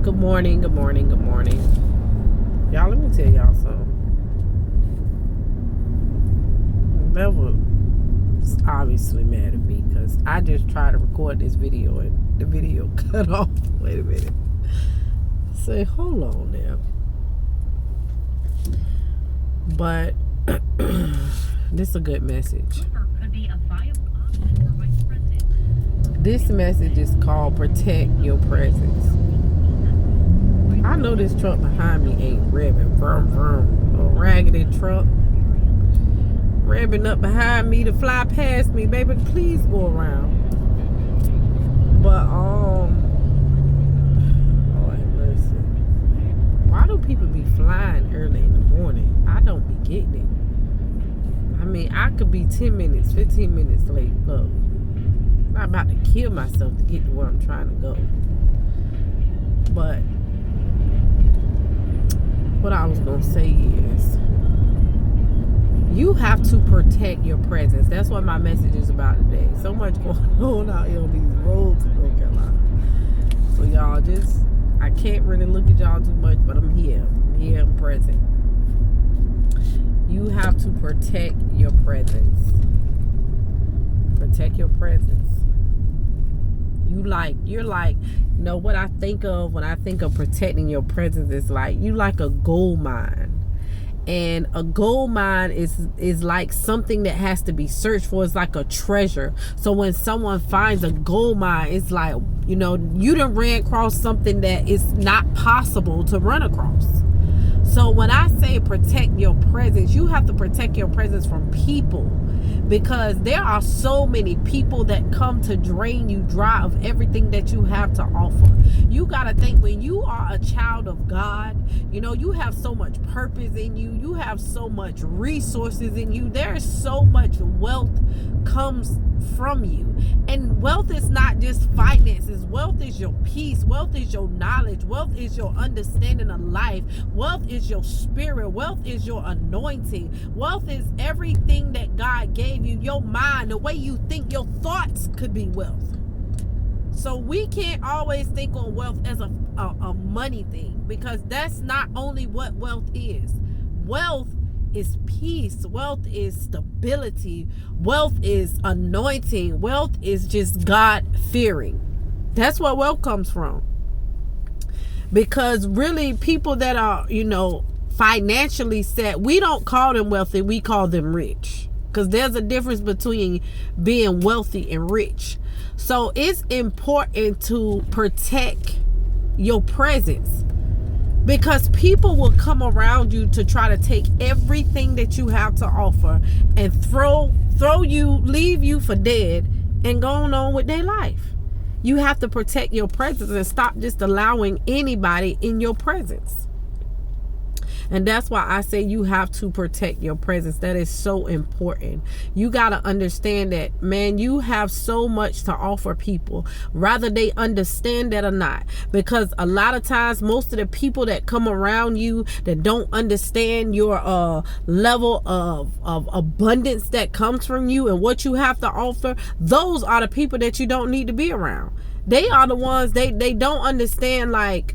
Good morning, good morning, good morning. Y'all, let me tell y'all something. Bevel's obviously mad at me because I just tried to record this video and the video cut off. Wait a minute. Say, hold on now. But this is a good message. This message is called Protect Your Presence. I know this truck behind me ain't revving. Vroom, vroom. A raggedy truck. Revving up behind me to fly past me. Baby, please go around. But, Lord have mercy. Why do people be flying early in the morning? I don't be getting it. I mean, I could be 10 minutes, 15 minutes late. Look, I'm not about to kill myself to get to where I'm trying to go. But what I was going to say is, you have to protect your presence. That's what my message is about today. So much going on out here on these roads in North Carolina. So y'all just, I can't really look at y'all too much, but I'm here. I'm present. You have to protect your presence. Protect your presence. You're like, you know what I think of when I think of protecting your presence is like, you like a gold mine. And a gold mine is like something that has to be searched for. It's like a treasure. So when someone finds a gold mine, it's like, you know, you done ran across something that is not possible to run across. So when I say protect your presence, you have to protect your presence from people, because there are so many people that come to drain you dry of everything that you have to offer. You got to think, when you are a child of God, you know, you have so much purpose in you. You have so much resources in you. There's so much wealth comes from you. And wealth is not just finances. Wealth is your peace. Wealth is your knowledge. Wealth is your understanding of life. Wealth is your spirit. Wealth is your anointing. Wealth is everything that God gave you. Your mind, the way you think, your thoughts could be wealth. So we can't always think on wealth as a money thing, because that's not only what wealth is. Wealth is peace. Wealth is stability. Wealth is anointing. Wealth is just God fearing. That's where wealth comes from. Because really, people that are, you know, financially set, we don't call them wealthy, we call them rich. Because there's a difference between being wealthy and rich. So it's important to protect your presence, because people will come around you to try to take everything that you have to offer and throw you, leave you for dead, and go on with their life. You have to protect your presence and stop just allowing anybody in your presence. And that's why I say you have to protect your presence. That is so important. You got to understand that, man, you have so much to offer people, whether they understand that or not. Because a lot of times, most of the people that come around you that don't understand your level of abundance that comes from you and what you have to offer, those are the people that you don't need to be around. They are the ones, they don't understand, like,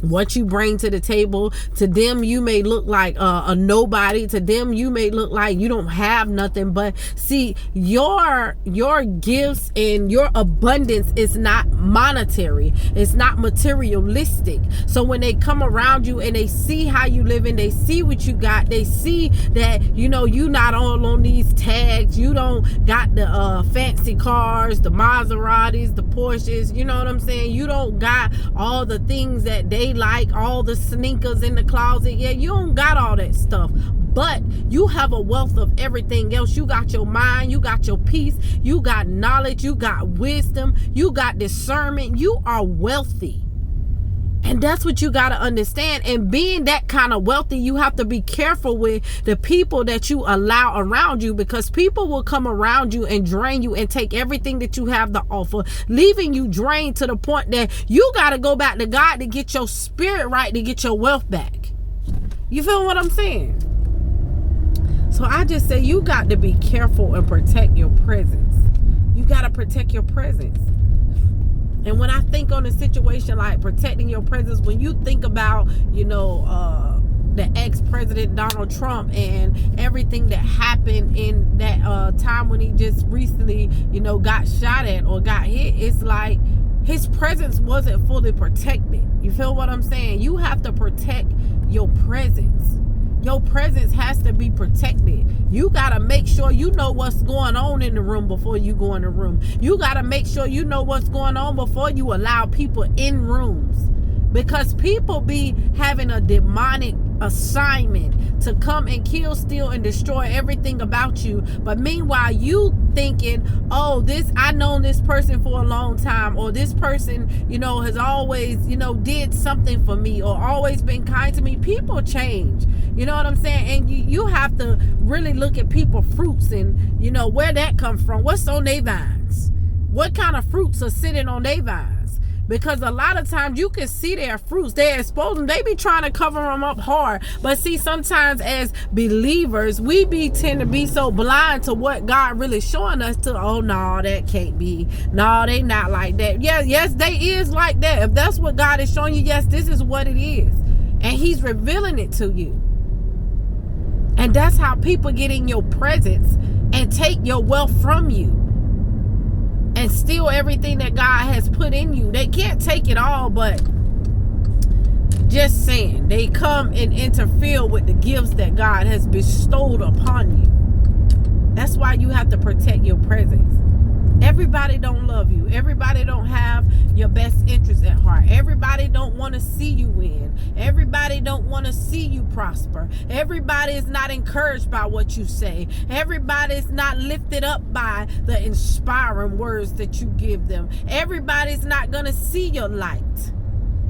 what you bring to the table. To them, you may look like a nobody. To them, you may look like you don't have nothing. But see, your gifts and your abundance is not monetary. It's not materialistic. So when they come around you and they see how you live and they see what you got, they see that, you know, you not all on these tags. You don't got the fancy cars, the Maseratis, the Porsches. You know what I'm saying? You don't got all the things that they like, all the sneakers in the closet. Yeah, you don't got all that stuff, but you have a wealth of everything else. You got your mind, you got your peace, you got knowledge, you got wisdom, you got discernment. You are wealthy. And that's what you got to understand. And being that kind of wealthy, you have to be careful with the people that you allow around you, because people will come around you and drain you and take everything that you have to offer, leaving you drained to the point that you got to go back to God to get your spirit right, to get your wealth back. You feel what I'm saying? So I just say you got to be careful and protect your presence. You got to protect your presence. And when I think on a situation like protecting your presence, when you think about, the ex-president Donald Trump and everything that happened in that time when he just recently, got shot at or got hit, it's like his presence wasn't fully protected. You feel what I'm saying? You have to protect your presence. Your presence has to be protected. You got to make sure you know what's going on in the room before you go in the room. You got to make sure you know what's going on before you allow people in rooms. Because people be having a demonic assignment to come and kill, steal, and destroy everything about you. But meanwhile, you thinking, oh, I known this person for a long time, or this person, has always, did something for me, or always been kind to me. People change. You know what I'm saying? And you have to really look at people's fruits and, where that comes from. What's on their vines? What kind of fruits are sitting on their vines? Because a lot of times you can see their fruits. They expose them. They be trying to cover them up hard. But see, sometimes as believers, we tend to be so blind to what God really showing us to, oh, no, that can't be. No, they not like that. Yeah, yes, they is like that. If that's what God is showing you, yes, this is what it is. And he's revealing it to you. And that's how people get in your presence and take your wealth from you and steal everything that God has put in you. They can't take it all, but just saying, they come and interfere with the gifts that God has bestowed upon you. That's why you have to protect your presence. Everybody don't love you. Everybody don't have your best interest at heart. Everybody don't want to see you win. Everybody don't want to see you prosper. Everybody is not encouraged by what you say. Everybody is not lifted up by the inspiring words that you give them. Everybody's not going to see your light.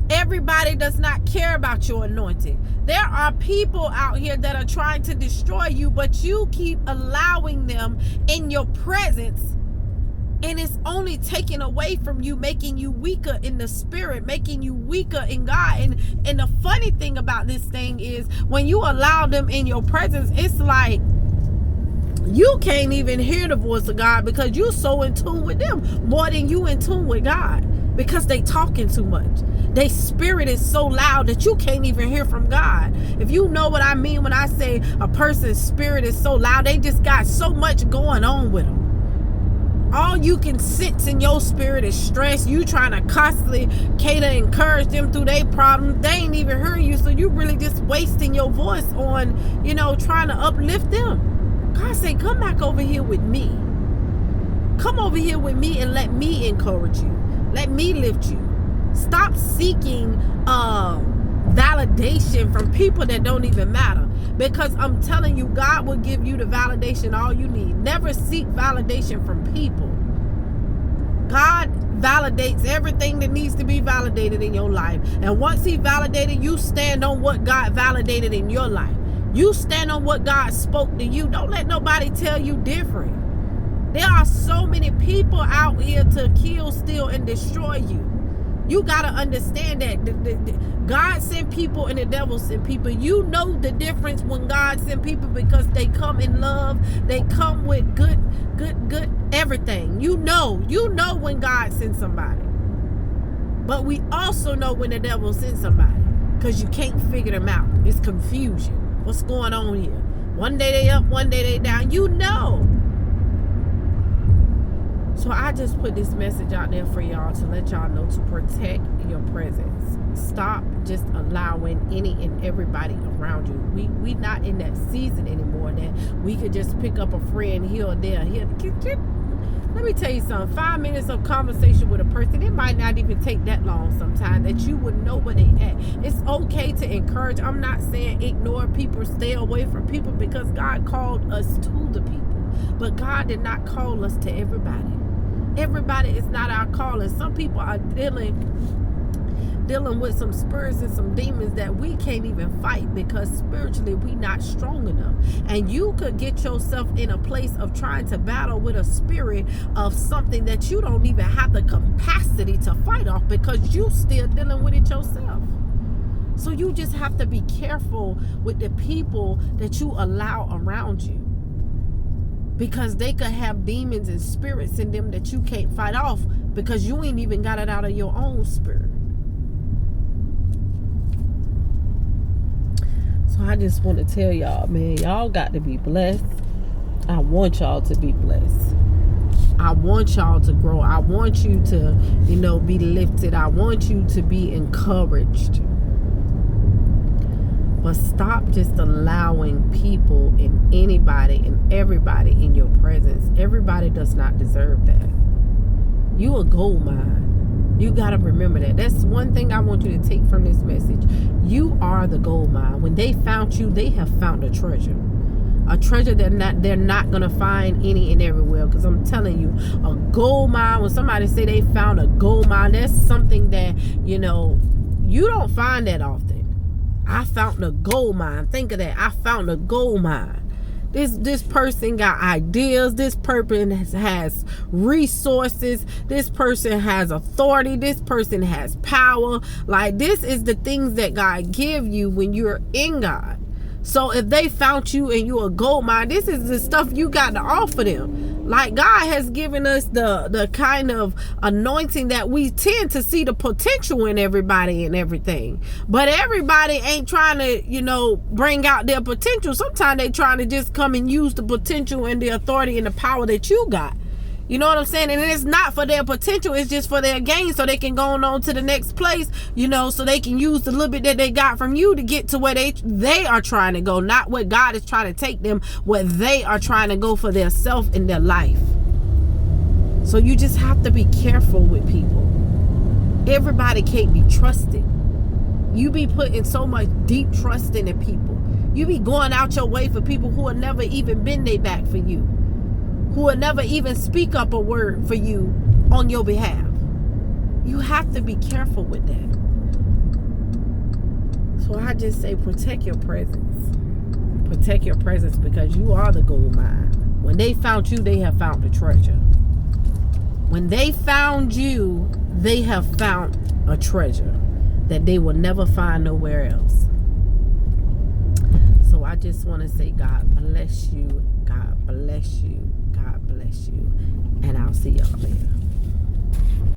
Everybody does not care about your anointing. There are people out here that are trying to destroy you, but you keep allowing them in your presence. And it's only taken away from you, making you weaker in the spirit, making you weaker in God. And the funny thing about this thing is when you allow them in your presence, it's like you can't even hear the voice of God because you're so in tune with them more than you in tune with God, because they talking too much. Their spirit is so loud that you can't even hear from God. If you know what I mean when I say a person's spirit is so loud, they just got so much going on with them. All you can sense in your spirit is stress. You trying to constantly cater, encourage them through their problems. They ain't even hearing you, so you really just wasting your voice on, trying to uplift them. God say, come back over here with me. Come over here with me and let me encourage you. Let me lift you. Stop seeking validation from people that don't even matter. Because I'm telling you, God will give you the validation all you need. Never seek validation from people. God validates everything that needs to be validated in your life. And once he validated, you stand on what God validated in your life. You stand on what God spoke to you. Don't let nobody tell you different. There are so many people out here to kill, steal, and destroy you. You got to understand that God sent people and the devil sent people. You know the difference when God sent people, because they come in love. They come with good everything. You know when God sends somebody. But we also know when the devil sends somebody, because you can't figure them out. It's confusion. What's going on here? One day they up, one day they down. So I just put this message out there for y'all to let y'all know to protect your presence. Stop just allowing any and everybody around you. We not in that season anymore that we could just pick up a friend here or there. Let me tell you something. 5 minutes of conversation with a person, it might not even take that long sometimes, that you would know where they at. It's okay to encourage. I'm not saying ignore people, stay away from people, because God called us to the people. But God did not call us to everybody. Everybody is not our calling. Some people are dealing with some spirits and some demons that we can't even fight, because spiritually we not strong enough. And you could get yourself in a place of trying to battle with a spirit of something that you don't even have the capacity to fight off, because you still dealing with it yourself. So you just have to be careful with the people that you allow around you, because they could have demons and spirits in them that you can't fight off because you ain't even got it out of your own spirit. So I just want to tell y'all, man, y'all got to be blessed. I want y'all to be blessed. I want y'all to grow. I want you to, be lifted. I want you to be encouraged. But stop just allowing people and anybody and everybody in your presence. Everybody does not deserve that. You a gold mine. You got to remember that. That's one thing I want you to take from this message. You are the gold mine. When they found you, they have found a treasure. A treasure they're not gonna find any and everywhere. Because I'm telling you, a gold mine, when somebody say they found a gold mine, that's something that you don't find that often. I found a gold mine. Think of that. I found a gold mine. This person got ideas. This person has resources. This person has authority. This person has power. Like, this is the things that God give you when you're in God. So if they found you and you're a gold mine, this is the stuff you got to offer them. Like, God has given us the kind of anointing that we tend to see the potential in everybody and everything. But everybody ain't trying to, bring out their potential. Sometimes they trying to just come and use the potential and the authority and the power that you got. You know what I'm saying? And it's not for their potential. It's just for their gain, so they can go on to the next place, so they can use the little bit that they got from you to get to where they are trying to go. Not what God is trying to take them, where they are trying to go for their self and their life. So you just have to be careful with people. Everybody can't be trusted. You be putting so much deep trust into people. You be going out your way for people who have never even been their back for you, who will never even speak up a word for you on your behalf. You have to be careful with that. So I just say, protect your presence. Protect your presence, because you are the gold mine. When they found you, they have found the treasure. When they found you, they have found a treasure that they will never find nowhere else. So I just want to say, God bless you. God bless you. God bless you. And I'll see y'all later.